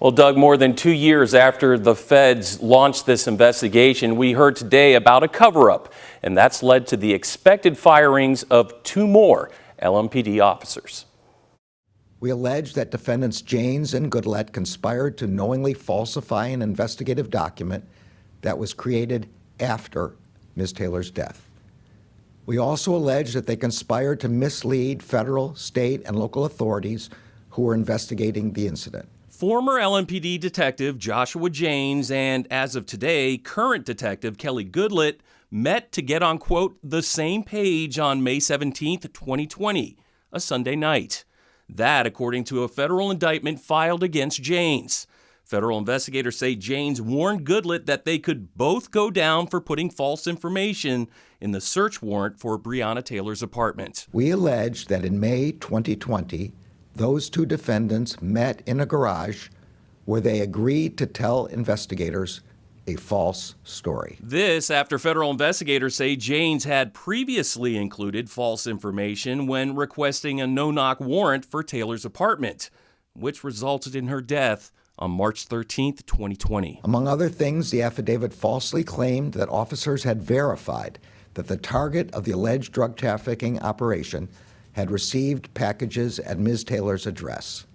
Well, Doug, more than 2 years after the feds launched this investigation, we heard today about a cover-up, and that's led to the expected firings of 2 more LMPD officers. We allege that defendants Janes and Goodlett conspired to knowingly falsify an investigative document that was created after Ms. Taylor's death. We also allege that they conspired to mislead federal, state, and local authorities who were investigating the incident. Former LMPD detective Joshua Janes and, as of today, current detective Kelly Goodlett met to get on, quote, the same page on May 17, 2020, a Sunday night. That, according to a federal indictment filed against Janes. Federal investigators say Janes warned Goodlett that they could both go down for putting false information in the search warrant for Breonna Taylor's apartment. We allege that in May 2020, those 2 defendants met in a garage where they agreed to tell investigators a false story. This after federal investigators say Janes had previously included false information when requesting a no-knock warrant for Taylor's apartment, which resulted in her death on March 13, 2020. Among other things, the affidavit falsely claimed that officers had verified that the target of the alleged drug trafficking operation had received packages at Ms. Taylor's address.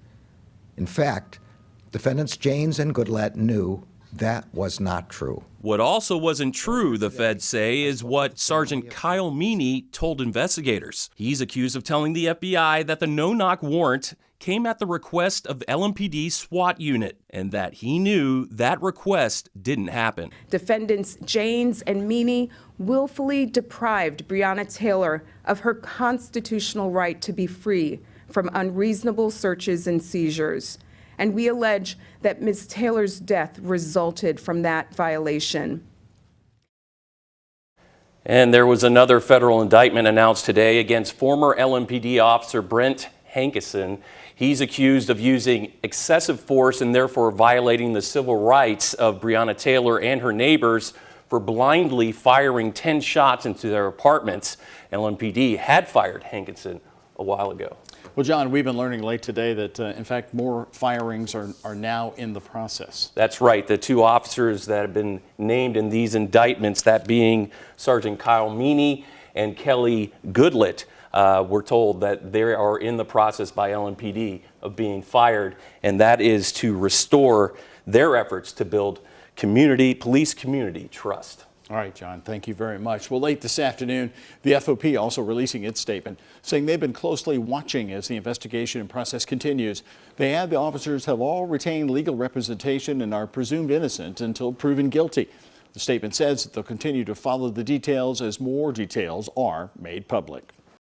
In fact, defendants Janes and Goodlett knew that was not true. What also wasn't true, the feds say, is what Sergeant Kyle Meany told investigators. He's accused of telling the FBI that the no-knock warrant came at the request of LMPD's SWAT unit and that he knew that request didn't happen. Defendants Janes and Meany willfully deprived Breonna Taylor of her constitutional right to be free from unreasonable searches and seizures. And we allege that Ms. Taylor's death resulted from that violation. And there was another federal indictment announced today against former LMPD officer Brent Hankison. He's accused of using excessive force and therefore violating the civil rights of Breonna Taylor and her neighbors for blindly firing 10 shots into their apartments. LMPD had fired Hankison a while ago. Well, John, we've been learning late today that, in fact, more firings are now in the process. That's right. The 2 officers that have been named in these indictments, that being Sergeant Kyle Meany and Kelly Goodlett, we're told that they are in the process by LMPD of being fired, and that is to restore their efforts to build police community trust. All right, John, thank you very much. Well, late this afternoon, the FOP also releasing its statement, saying they've been closely watching as the investigation and process continues. They add the officers have all retained legal representation and are presumed innocent until proven guilty. The statement says that they'll continue to follow the details as more details are made public.